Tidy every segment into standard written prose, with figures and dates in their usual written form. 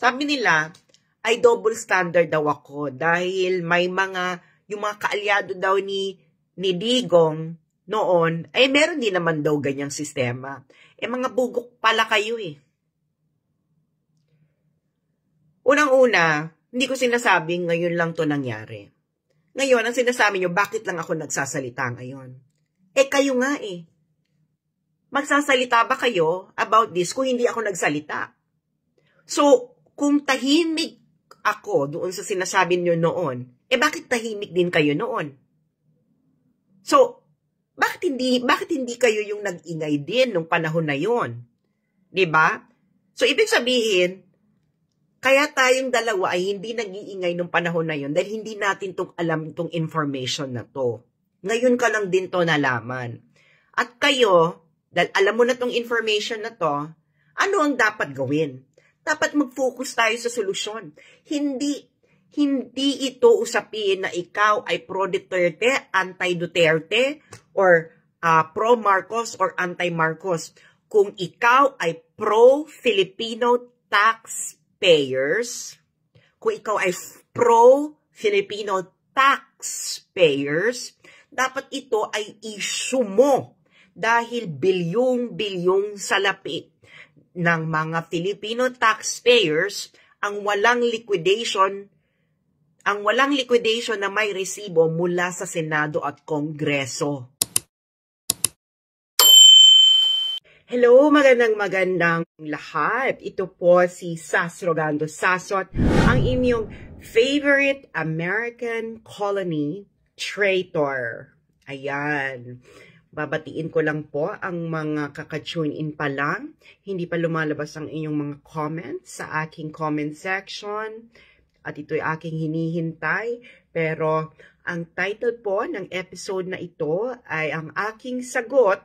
Sabi nila, ay double standard daw ako dahil may yung mga kaalyado daw ni Digong noon, ay meron din naman daw ganyang sistema. Mga bugok pala kayo eh. Unang-una, hindi ko sinasabing ngayon lang to nangyari. Ngayon, ang sinasabi nyo, bakit lang ako nagsasalita ngayon? Kayo nga eh. Magsasalita ba kayo about this kung hindi ako nagsalita? So, kung tahimik ako doon sa sinasabi nyo noon, bakit tahimik din kayo noon? So, bakit hindi kayo yung nag-ingay din nung panahon na yon? 'Di ba? So, ibig sabihin, kaya tayong dalawa ay hindi nag-iingay nung panahon na yon dahil hindi natin alam itong information na to. Ngayon ka lang din to nalaman. At kayo, dahil alam mo na tong information na to, ano ang dapat gawin? Dapat mag-focus tayo sa solusyon. Hindi ito usapin na ikaw ay pro-Duterte, anti-Duterte, or pro-Marcos or anti-Marcos. Kung ikaw ay pro-Filipino taxpayers, kung ikaw ay pro-Filipino taxpayers, dapat ito ay issue mo dahil bilyong-bilyong salapi ng mga Filipino taxpayers ang walang liquidation na may resibo mula sa Senado at Kongreso. Hello, magandang lahat. Ito po si Sas Rogando Sasot, ang inyong favorite American colony traitor. Ayan. Babatiin ko lang po ang mga kaka-tune in pa lang. Hindi pa lumalabas ang inyong mga comments sa aking comment section. At ito'y aking hinihintay. Pero ang title po ng episode na ito ay ang aking sagot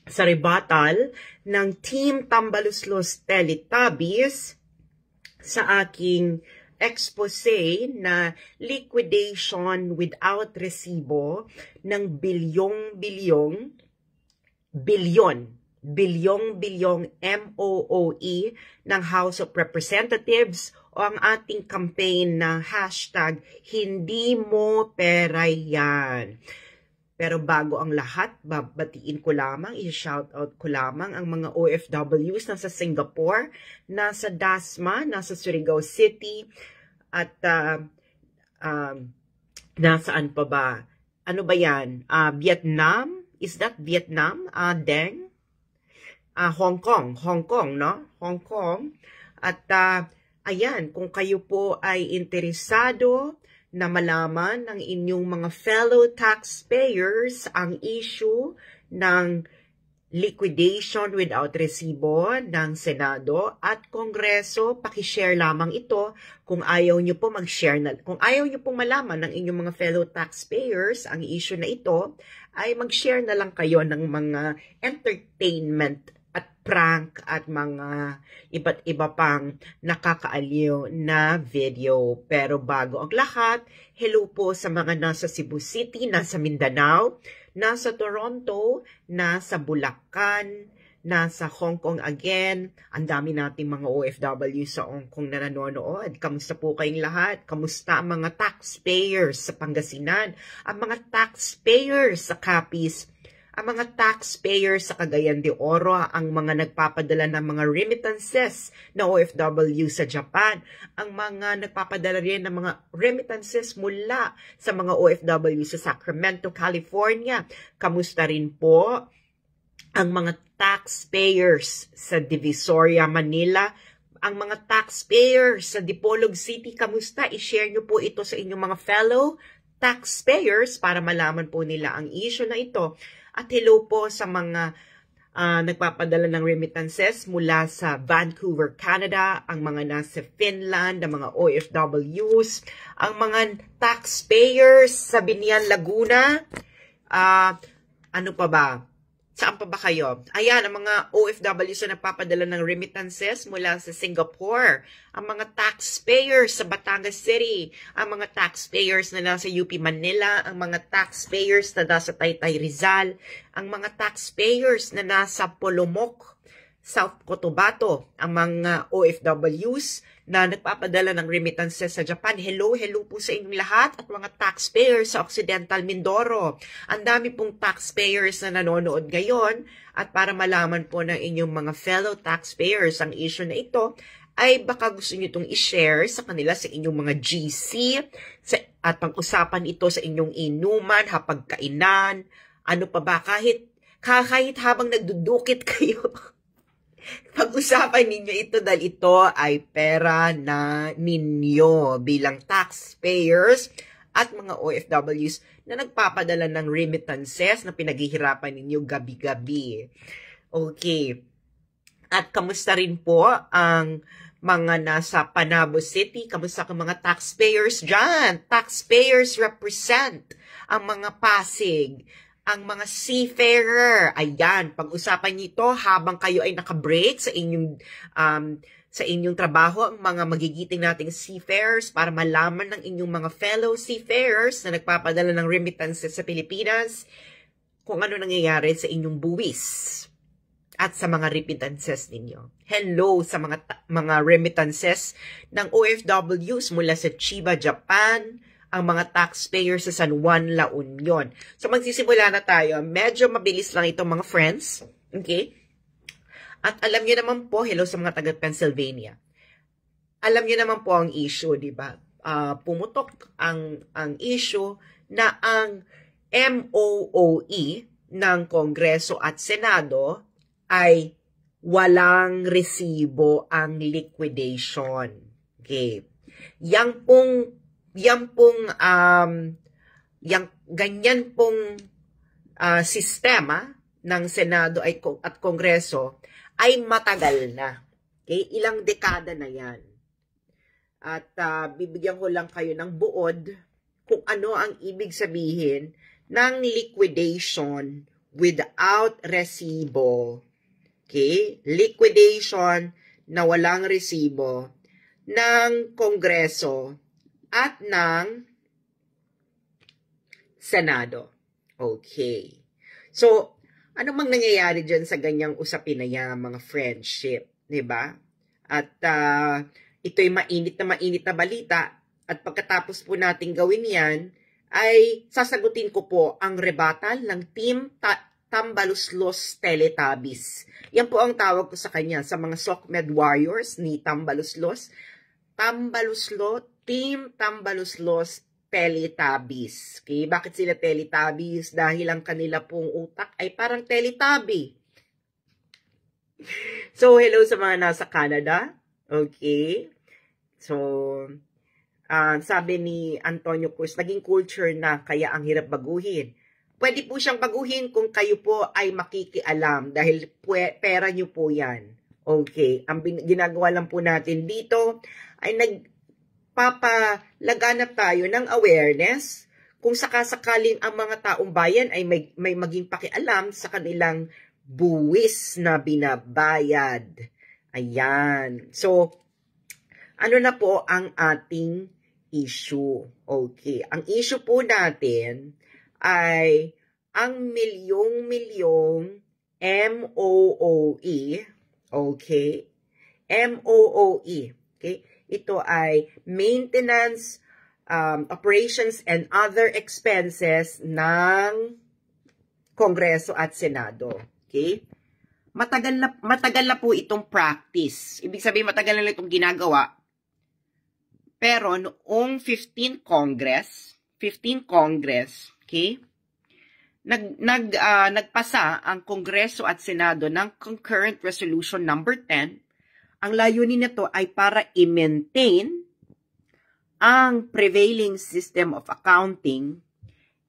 sa rebuttal ng Team Tambaluslos Teletubbies sa aking expose na liquidation without resibo ng bilyong-bilyong MOOE ng House of Representatives o ang ating campaign na hashtag hindi mo pera yan. Pero bago ang lahat, babatiin ko lamang, i-shoutout ko lamang ang mga OFWs nasa Singapore, nasa Dasma, nasa Surigao City, at nasaan pa ba? Ano ba yan? Vietnam? Is that Vietnam? Deng? Hong Kong, no? Hong Kong. At ayan, kung kayo po ay interesado na malaman ng inyong mga fellow taxpayers ang issue ng liquidation without resibo ng Senado at Kongreso, pakishare lamang ito. Kung ayaw nyo po mag-share na, kung ayaw nyo pong malaman ng inyong mga fellow taxpayers ang issue na ito, ay mag-share na lang kayo ng mga entertainment at prank at mga iba't iba pang nakakaaliw na video. Pero bago ang lahat, hello po sa mga nasa Cebu City, nasa Mindanao, nasa Toronto, nasa Bulacan, nasa Hong Kong again. Ang dami nating mga OFW sa Hong Kong na nanonood. Kamusta po kayong lahat? Kamusta ang mga taxpayers sa Pangasinan? Ang mga taxpayers sa Capiz? Ang mga taxpayers sa Cagayan de Oro, ang mga nagpapadala ng mga remittances na OFW sa Japan, ang mga nagpapadala rin ng mga remittances mula sa mga OFW sa Sacramento, California. Kamusta rin po ang mga taxpayers sa Divisoria, Manila, ang mga taxpayers sa Dipolog City. Kamusta? I-share nyo po ito sa inyong mga fellow taxpayers para malaman po nila ang issue na ito. At hello po sa mga nagpapadala ng remittances mula sa Vancouver, Canada, ang mga nasa Finland, ang mga OFWs, ang mga taxpayers sa Binian, Laguna, ano pa ba? Saan pa ba kayo? Ayan, ang mga OFWs na nagpapadala ng remittances mula sa Singapore, ang mga taxpayers sa Batangas City, ang mga taxpayers na nasa UP Manila, ang mga taxpayers na nasa Taytay Rizal, ang mga taxpayers na nasa Polomok, South Cotabato, ang mga OFWs na nagpapadala ng remittances sa Japan. Hello po sa inyong lahat at mga taxpayers sa Occidental Mindoro. Ang dami pong taxpayers na nanonood ngayon at para malaman po ng inyong mga fellow taxpayers ang issue na ito, ay baka gusto nyo itong i-share sa kanila sa inyong mga GC at pag-usapan ito sa inyong inuman, hapagkainan, ano pa ba, kahit habang nagdudukit kayo. Pag-usapan ninyo ito dahil ito ay pera na ninyo bilang taxpayers at mga OFWs na nagpapadala ng remittances na pinaghihirapan ninyo gabi-gabi. Okay. At kamusta rin po ang mga nasa Panabo City? Kamusta ang mga taxpayers dyan? Taxpayers represent ang mga Pasig, ang mga seafarer. Ayan, pag-usapan nito habang kayo ay naka-break sa inyong trabaho, ang mga magigiting nating seafarers para malaman ng inyong mga fellow seafarers na nagpapadala ng remittances sa Pilipinas kung ano nangyayari sa inyong buwis at sa mga remittances ninyo. Hello sa mga remittances ng OFWs mula sa Chiba, Japan, ang mga taxpayers sa San Juan, La Union. So magsisimula na tayo. Medyo mabilis lang itong mga friends. Okay? At alam niyo naman po, hello sa mga taga-Pennsylvania. Alam niyo naman po ang issue, di ba? Pumutok ang issue na ang MOOE ng Kongreso at Senado ay walang resibo ang liquidation. Okay. Ganyan pong sistema ng Senado at Kongreso ay matagal na. Okay? Ilang dekada na yan. At bibigyan ko lang kayo ng buod kung ano ang ibig sabihin ng liquidation without resibo. Okay? Liquidation na walang resibo ng Kongreso at ng Senado. Okay. So, ano mang nangyayari dyan sa ganyang usapin na yan, mga friendship, di ba? At ito'y mainit na balita at pagkatapos po natin gawin yan, ay sasagutin ko po ang rebuttal ng Team Tambaluslos Teletubbies. Yan po ang tawag ko sa kanya, sa mga SOCMED warriors ni Tambaluslos. Team Tambaluslos Teletubbies. Okay? Bakit sila Teletubbies? Dahil ang kanila pong utak ay parang Teletubby. So, hello sa mga nasa Canada. Okay? So, sabi ni Antonio Cruz, naging culture na kaya ang hirap baguhin. Pwede po siyang baguhin kung kayo po ay makikialam dahil pera nyo po yan. Okay, ang ginagawa lang po natin dito ay nagpapalaganap tayo ng awareness kung sakasakaling ang mga taong bayan ay may maging pakialam sa kanilang buwis na binabayad. Ayan. So, ano na po ang ating issue? Okay. Ang issue po natin ay ang milyong-milyong MOOE. Okay? MOOE. Okay? Ito ay Maintenance, Operations, and Other Expenses ng Kongreso at Senado. Okay? Matagal na po itong practice. Ibig sabihin, matagal na itong ginagawa. Pero noong 15 Congress, okay, nagpasa ang Kongreso at Senado ng Concurrent Resolution number 10. Ang layunin nito ay para i-maintain ang prevailing system of accounting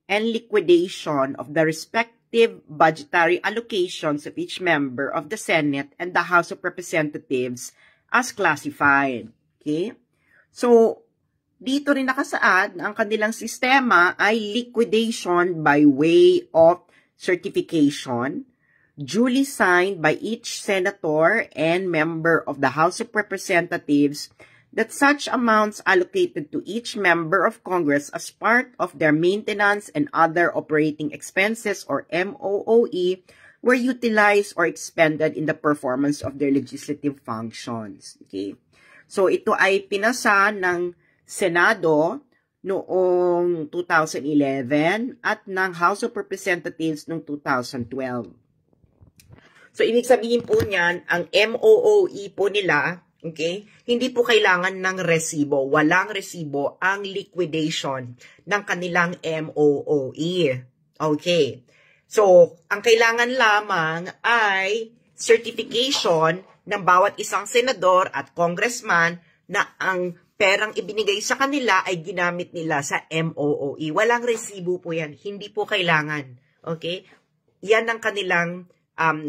and liquidation of the respective budgetary allocations of each member of the Senate and the House of Representatives as classified. Okay? So, dito rin nakasaad na ang kanilang sistema ay liquidation by way of certification, duly signed by each senator and member of the House of Representatives, that such amounts allocated to each member of Congress as part of their maintenance and other operating expenses or MOOE were utilized or expended in the performance of their legislative functions. Okay? So, ito ay pinasa ng Senado noong 2011 at ng House of Representatives noong 2012. So, ibig sabihin po niyan, ang MOOE po nila, okay, hindi po kailangan ng resibo. Walang resibo ang liquidation ng kanilang MOOE. Okay. So, ang kailangan lamang ay certification ng bawat isang senador at congressman na ang perang ibinigay sa kanila ay ginamit nila sa MOOE. Walang resibo po yan. Hindi po kailangan. Okay? Yan ang kanilang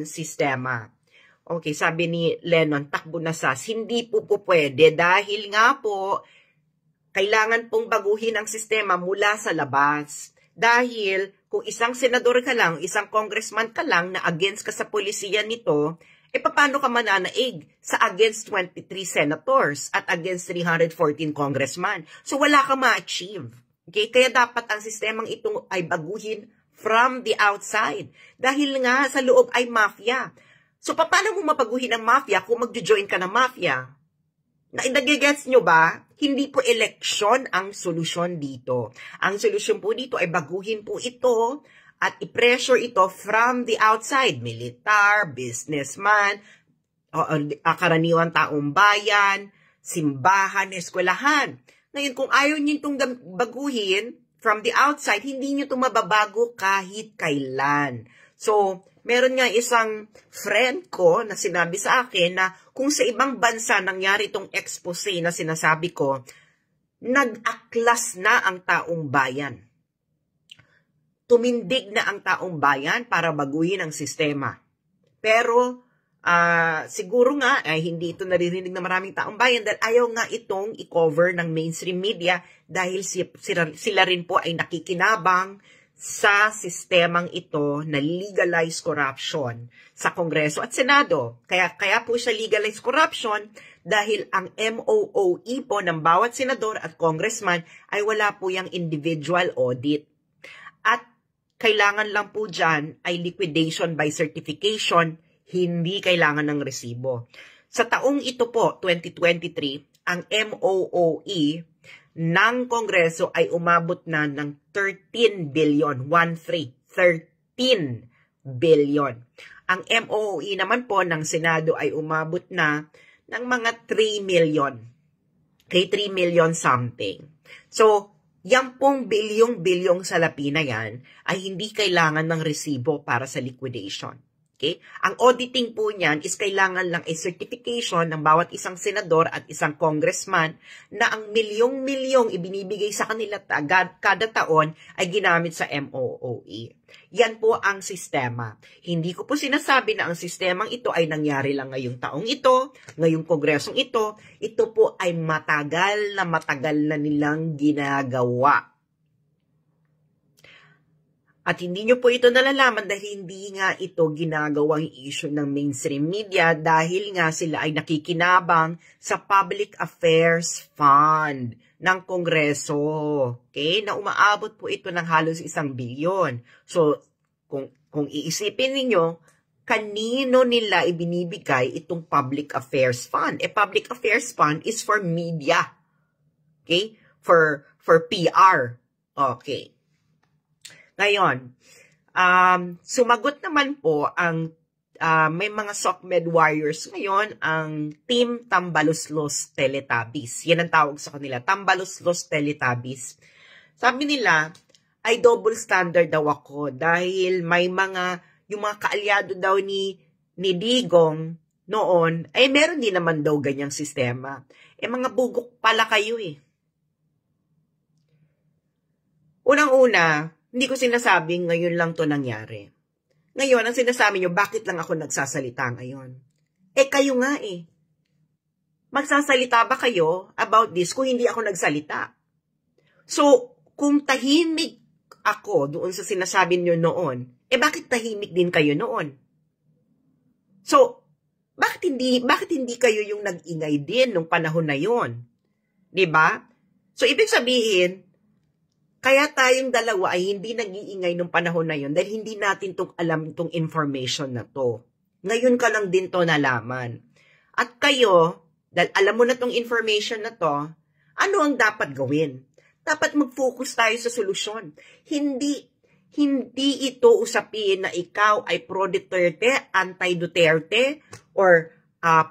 sistema. Okay, sabi ni Lennon, takbo na SAS. Hindi po pwede dahil nga po, kailangan pong baguhin ang sistema mula sa labas. Dahil kung isang senador ka lang, isang congressman ka lang na against ka sa polisiya nito, paano ka mananaig sa against 23 senators at against 314 congressman? So wala ka ma-achieve. Okay? Kaya dapat ang sistemang ito ay baguhin from the outside. Dahil nga sa loob ay mafia. So paano mo mapaguhin ang mafia kung magjo-join ka ng mafia? Nagigets nyo ba? Hindi po eleksyon ang solusyon dito. Ang solusyon po dito ay baguhin po ito at i-pressure ito from the outside. Militar, businessman, karaniwang taong bayan, simbahan, eskwelahan. Ngayon, kung ayaw nyo itong baguhin from the outside, hindi nyo ito mababago kahit kailan. So, meron nga isang friend ko na sinabi sa akin na kung sa ibang bansa nangyari itong expose na sinasabi ko, nag-aklas na ang taong bayan. Tumindig na ang taong bayan para baguhin ang sistema. Pero, siguro nga, hindi ito naririnig ng maraming taong bayan dahil ayaw nga itong i-cover ng mainstream media dahil sila rin po ay nakikinabang sa sistemang ito na legalized corruption sa Kongreso at Senado. Kaya po siya legalized corruption dahil ang MOOE po ng bawat senador at congressman ay wala po yung individual audit. At kailangan lang po dyan ay liquidation by certification, hindi kailangan ng resibo. Sa taong ito po, 2023, ang MOOE ng Kongreso ay umabot na ng 13 billion, 13 billion. Ang MOOE naman po ng Senado ay umabot na ng mga 3 million. Okay, 3 million something. So, yang pong bilyong-bilyong salapi na yan ay hindi kailangan ng resibo para sa liquidation. Okay? Ang auditing po niyan is kailangan lang a certification ng bawat isang senador at isang congressman na ang milyong-milyong ibinibigay sa kanila kada taon ay ginamit sa MOOE. Yan po ang sistema. Hindi ko po sinasabi na ang sistemang ito ay nangyari lang ngayong taong ito, ngayong kongresong ito. Ito po ay matagal na nilang ginagawa. At hindi nyo po ito nalalaman dahil hindi nga ito ginagawang issue ng mainstream media dahil nga sila ay nakikinabang sa Public Affairs Fund ng Kongreso. Okay? Na umaabot po ito ng halos 1 bilyon. So, kung iisipin ninyo, kanino nila ibinibigay itong Public Affairs Fund? Public Affairs Fund is for media. Okay? For PR. Okay. Ngayon, sumagot naman po ang may mga SOCMED warriors ngayon, ang Team Tambaluslos Teletubbies. Yan ang tawag sa kanila, Tambaluslos Teletubbies. Sabi nila, ay double standard daw ako dahil may yung mga kaalyado daw ni Digong noon, ay meron din naman daw ganyang sistema. Mga bugok pala kayo eh. Unang-una, hindi ko sinasabing ngayon lang to nangyari. Ngayon, ang sinasabi nyo, bakit lang ako nagsasalita ngayon? Kayo nga eh. Magsasalita ba kayo about this kung hindi ako nagsalita? So, kung tahimik ako doon sa sinasabi nyo noon, bakit tahimik din kayo noon? So, bakit hindi kayo yung nag-ingay din nung panahon na yon? 'Di ba? So, ibig sabihin, Kaya tayong dalawa ay hindi nag-iingay nung panahon na yun dahil hindi natin alam itong information na to. Ngayon ka lang din to nalaman. At kayo, dahil alam mo na itong information na to, ano ang dapat gawin? Dapat mag-focus tayo sa solusyon. Hindi ito usapin na ikaw ay pro-Duterte, anti-Duterte, or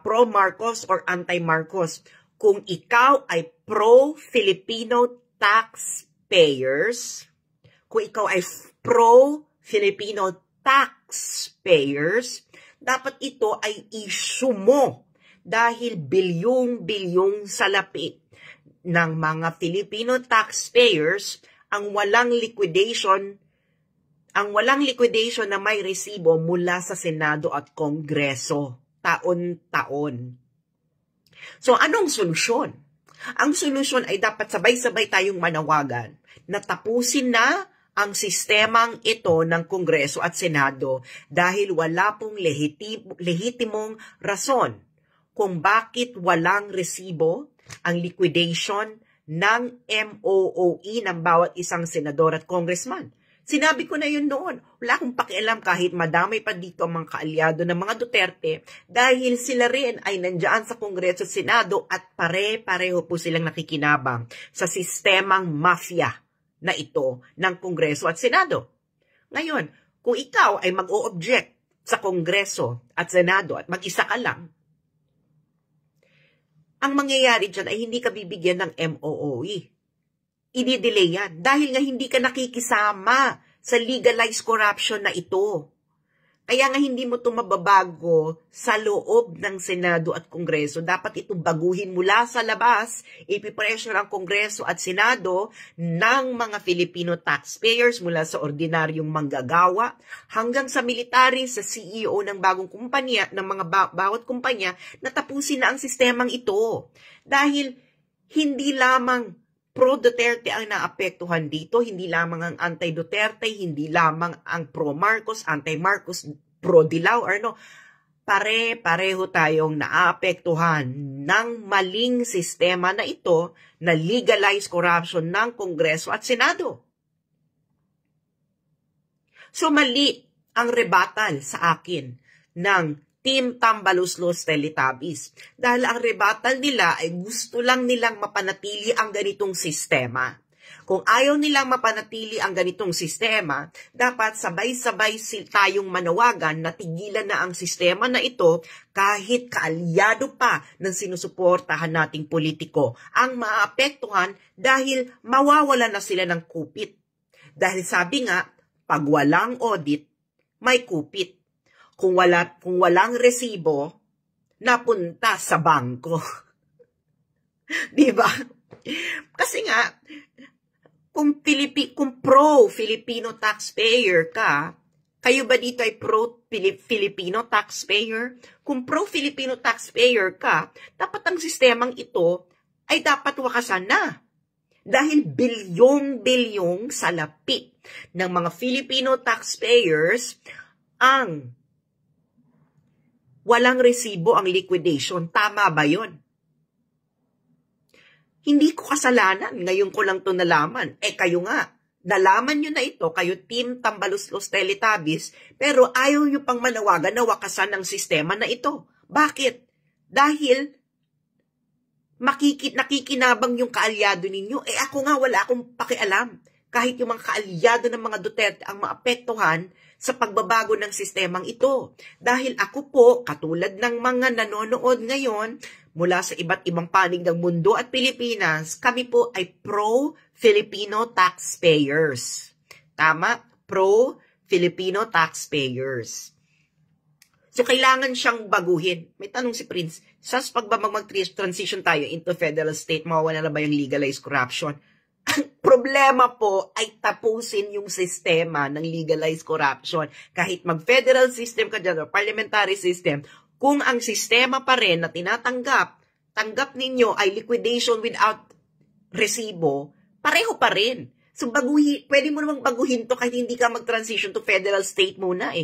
pro-Marcos or anti-Marcos. Kung ikaw ay pro-Filipino taxpayers, kung ikaw ay pro-Filipino taxpayers, dapat ito ay issue mo dahil bilyong-bilyong salapi ng mga Filipino taxpayers ang walang liquidation na may resibo mula sa Senado at Kongreso taon-taon. So anong solusyon? Ang solusyon ay dapat sabay-sabay tayong manawagan na tapusin na ang sistemang ito ng Kongreso at Senado dahil wala pong lehitimong rason kung bakit walang resibo ang liquidation ng MOOE ng bawat isang senador at congressman. Sinabi ko na yun noon, wala akong pakialam kahit madamay pa dito ang mga kaalyado ng mga Duterte dahil sila rin ay nandiyan sa Kongreso at Senado at pare-pareho po silang nakikinabang sa sistemang mafia na ito ng Kongreso at Senado. Ngayon, kung ikaw ay mag-o-object sa Kongreso at Senado at mag-isa ka lang, ang mangyayari dyan ay hindi ka bibigyan ng MOOE. I-delay yan dahil nga hindi ka nakikisama sa legalized corruption na ito. Kaya nga hindi mo ito mababago sa loob ng Senado at Kongreso. Dapat itong baguhin mula sa labas. Ipipressure ang Kongreso at Senado ng mga Filipino taxpayers mula sa ordinaryong manggagawa hanggang sa military, sa CEO ng bagong kumpanya, ng mga bawat kumpanya na tapusin na ang sistemang ito. Dahil hindi lamang pro-Duterte ang naapektuhan dito, hindi lamang ang anti-Duterte, hindi lamang ang pro-Marcos, anti-Marcos, pro-Dilaw, or no. Pare-pareho tayong naapektuhan ng maling sistema na ito na legalized corruption ng Kongreso at Senado. So mali ang rebuttal sa akin ng Team Tambaluslos Teletubbies. Dahil ang rebuttal nila ay gusto lang nilang mapanatili ang ganitong sistema. Kung ayaw nilang mapanatili ang ganitong sistema, dapat sabay-sabay tayong manawagan na tigilan na ang sistema na ito kahit kaalyado pa ng sinusuportahan nating politiko ang maapektuhan dahil mawawala na sila ng kupit. Dahil sabi nga, pag walang audit, may kupit. Kung walang resibo, napunta sa bangko. Diba? Kasi nga, kung pro-Filipino taxpayer ka, kayo ba dito ay pro-Filipino taxpayer? Kung pro-Filipino taxpayer ka, dapat ang sistemang ito ay dapat wakasan na. Dahil bilyong-bilyong salapi ng mga Filipino taxpayers ang walang resibo ang liquidation. Tama ba yun? Hindi ko kasalanan. Ngayon ko lang to nalaman. Kayo nga. Nalaman nyo na ito. Kayo Team Tambaluslos Teletubbies. Pero ayaw nyo pang manawagan na wakasan ng sistema na ito. Bakit? Dahil nakikinabang yung kaalyado ninyo. Ako nga wala akong pakialam. Kahit yung mga kaalyado ng mga Duterte ang maapektuhan sa pagbabago ng sistemang ito. Dahil ako po, katulad ng mga nanonood ngayon mula sa iba't ibang panig ng mundo at Pilipinas, kami po ay pro-Filipino taxpayers. Tama? Pro-Filipino taxpayers. So, kailangan siyang baguhin. May tanong si Prince, sas pag ba mag-transition tayo into federal state, mawawala na ba yung legalized corruption? Ang problema po ay tapusin yung sistema ng legalized corruption. Kahit mag-federal system ka dyan o parliamentary system, kung ang sistema pa rin na tanggap ninyo ay liquidation without resibo, pareho pa rin. So pwede mo namang baguhin to kahit hindi ka mag-transition to federal state muna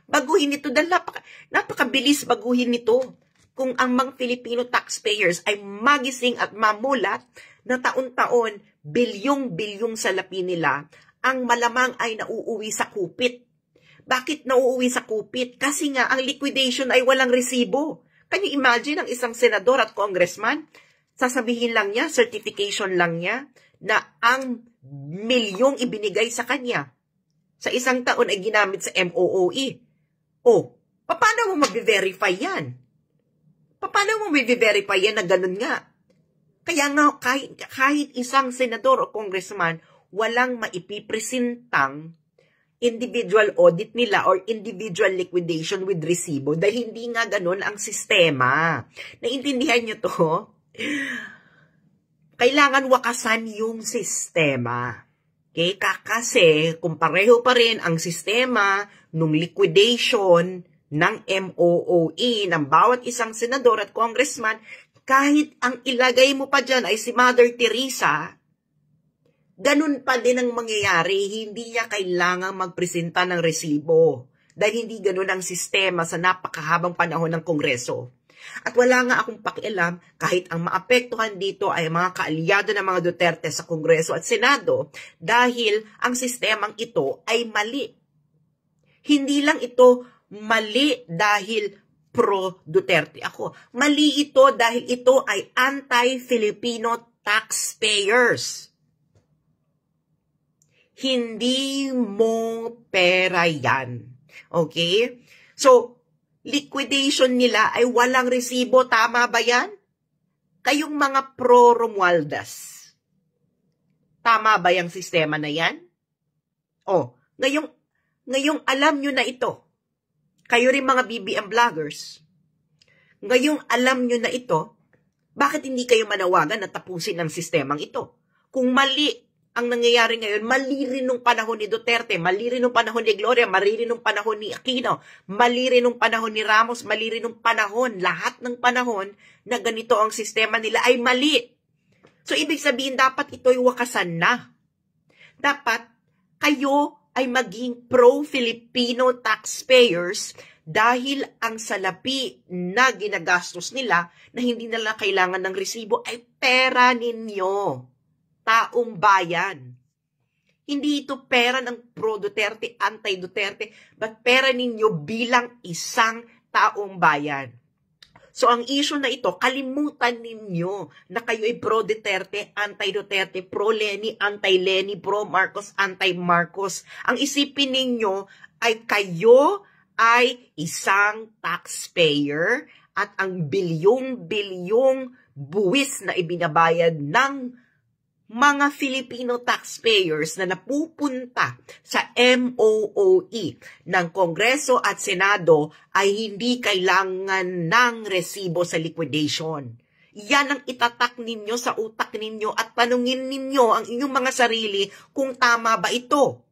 Baguhin ito dahil napakabilis baguhin nito. Kung ang mga Filipino taxpayers ay magising at mamulat na taon-taon, bilyong-bilyong salapi nila, ang malamang ay nauuwi sa kupit. Bakit nauuwi sa kupit? Kasi nga, ang liquidation ay walang resibo. Can you imagine ang isang senador at congressman? Sasabihin lang niya, certification lang niya, na ang milyong ibinigay sa kanya sa isang taon ay ginamit sa MOOE. O, paano mo mag-verify yan? Paano mo mag-verify yan na ganun nga? Kaya nga, kahit isang senador o congressman, walang maipipresentang individual audit nila or individual liquidation with resibo dahil hindi nga ganun ang sistema. Naintindihan nyo to? Kailangan wakasan yung sistema. Okay? Kasi kung pareho pa rin ang sistema nung liquidation ng MOOE ng bawat isang senador at congressman, kahit ang ilagay mo pa dyan ay si Mother Teresa, ganun pa din ang mangyayari. Hindi niya kailangang magpresenta ng resibo dahil hindi ganun ang sistema sa napakahabang panahon ng Kongreso. At wala nga akong pakialam kahit ang maapektuhan dito ay mga kaalyado ng mga Duterte sa Kongreso at Senado dahil ang sistemang ito ay mali. Hindi lang ito mali dahil pro-Duterte ako. Mali ito dahil ito ay anti-Filipino taxpayers. Hindi mo pera yan. Okay? So, liquidation nila ay walang resibo. Tama ba yan? Kayong mga pro-Romualdez. Tama ba yung sistema na yan? O, ngayong alam nyo na ito. Kayo rin mga BBM vloggers. Ngayong alam nyo na ito, bakit hindi kayo manawagan na tapusin ang sistemang ito? Kung mali ang nangyayari ngayon, mali rin nung panahon ni Duterte, mali rin nung panahon ni Gloria, mali rin nung panahon ni Aquino, mali rin nung panahon ni Ramos, mali rin nung panahon, lahat ng panahon na ganito ang sistema nila ay mali. So, ibig sabihin, dapat ito'y wakasan na. Dapat kayo ay maging pro-Filipino taxpayers dahil ang salapi na ginagastos nila na hindi nila kailangan ng resibo ay pera ninyo. Taong bayan. Hindi ito pera ng pro-Duterte, anti-Duterte, but pera ninyo bilang isang taong bayan. So ang issue na ito, kalimutan ninyo na kayo ay pro-Duterte, anti-Duterte, pro-Leni, anti-Leni, pro-Marcos, anti-Marcos. Ang isipin ninyo ay kayo ay isang taxpayer at ang bilyong-bilyong buwis na ibinabayad ng mga Filipino taxpayers na napupunta sa MOOE ng Kongreso at Senado ay hindi kailangan ng resibo sa liquidation. Yan ang itatak ninyo sa utak ninyo at tanungin ninyo ang inyong mga sarili kung tama ba ito.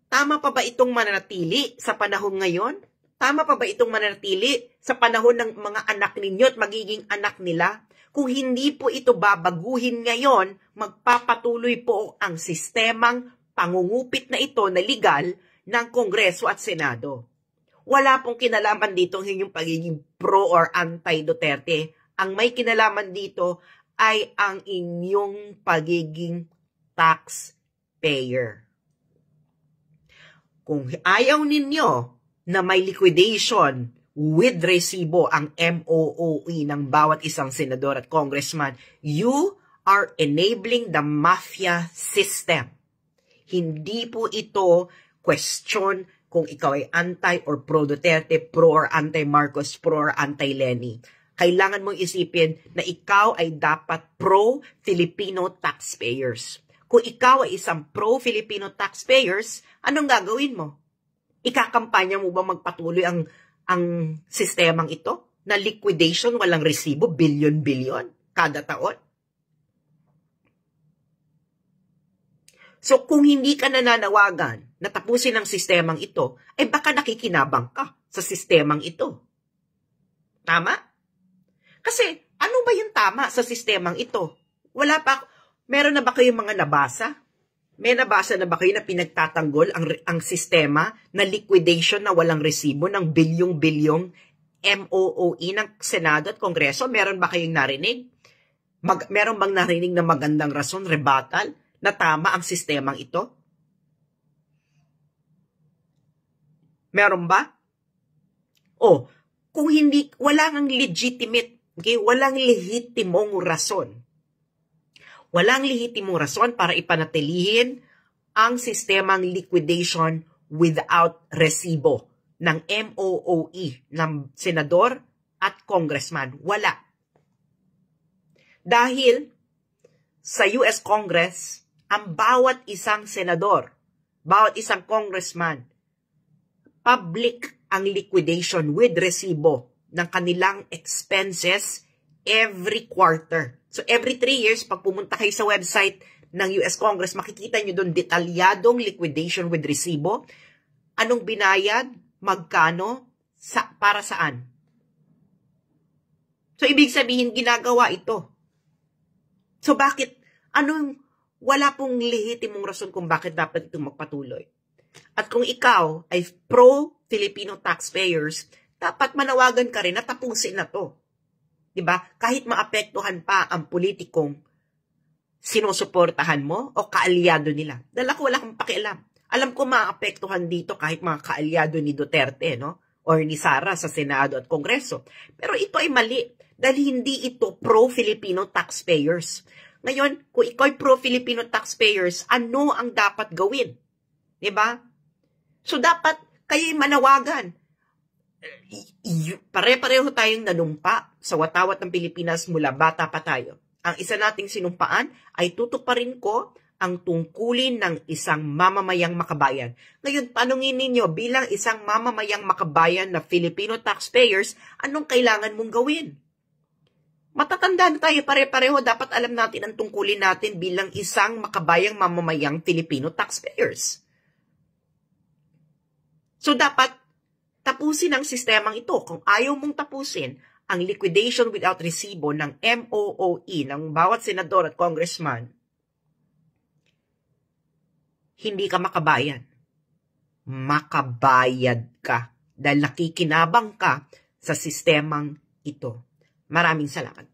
Tama pa ba itong mananatili sa panahon ngayon? Tama pa ba itong mananatili sa panahon ng mga anak ninyo at magiging anak nila? Kung hindi po ito babaguhin ngayon, magpapatuloy po ang sistemang pangungupit na ito na legal ng Kongreso at Senado. Wala pong kinalaman dito ang inyong pagiging pro or anti-Duterte. Ang may kinalaman dito ay ang inyong pagiging taxpayer. Kung ayaw ninyo na may liquidation with resibo ang MOOE ng bawat isang senador at congressman, you are enabling the mafia system. Hindi po ito question kung ikaw ay anti or pro-Duterte, pro or anti-Marcos, pro or anti-Leni. Kailangan mong isipin na ikaw ay dapat pro-Filipino taxpayers. Kung ikaw ay isang pro-Filipino taxpayers, anong gagawin mo? Ikakampanya mo ba magpatuloy ang sistemang ito na liquidation, walang resibo, bilyon-bilyon kada taon? So kung hindi ka nananawagan na tapusin ang sistemang ito, ay baka nakikinabang ka sa sistemang ito. Tama? Kasi ano ba yung tama sa sistemang ito? Meron na ba kayong mga nabasa? May nabasa na ba kayo na pinagtatanggol ang sistema na liquidation na walang resibo ng bilyong-bilyong MOOE ng Senado at Kongreso? Meron ba kayong narinig? Meron bang narinig na magandang rason, rebuttal, na tama ang sistemang ito? Meron ba? O, kung hindi, walang legitimate, okay, walang lehitimong rason. Walang lehitimong rason para ipanatilihin ang sistemang liquidation without resibo ng MOOE, ng senador at congressman. Wala. Dahil sa US Congress, ang bawat isang senador, bawat isang congressman, public ang liquidation with resibo ng kanilang expenses every quarter. So every 3 years, pag pumunta kayo sa website ng US Congress, makikita nyo doon detalyadong liquidation with resibo. Anong binayad? Magkano? Para saan? So ibig sabihin, ginagawa ito. So bakit? Wala pong lehitimong rason kung bakit dapat itong magpatuloy. At kung ikaw ay pro-Filipino taxpayers, dapat manawagan ka rin na tapusin na to. Diba? Kahit maapektuhan pa ang politikong sinusuportahan mo o kaalyado nila. Dahil ako wala akong pakialam. Alam ko maapektuhan dito kahit mga kaalyado ni Duterte, no? Or ni Sara sa Senado at Kongreso. Pero ito ay mali. Dahil hindi ito pro-Filipino taxpayers. Ngayon, kung ikaw ay pro-Filipino taxpayers, ano ang dapat gawin? Diba? So dapat kayo'y manawagan. Pare-pareho tayong nanumpa sa watawat ng Pilipinas mula bata pa tayo. Ang isa nating sinumpaan ay tutuparin ko ang tungkulin ng isang mamamayang makabayan. Ngayon, tanungin ninyo, bilang isang mamamayang makabayan na Filipino taxpayers, anong kailangan mong gawin? Matatanda na tayo, pare-pareho, dapat alam natin ang tungkulin natin bilang isang makabayang mamamayang Filipino taxpayers. So dapat tapusin ang sistemang ito. Kung ayaw mong tapusin ang liquidation without resibo ng MOOE ng bawat senador at congressman, hindi ka makabayan. Makabayad ka dahil nakikinabang ka sa sistemang ito. Maraming salamat.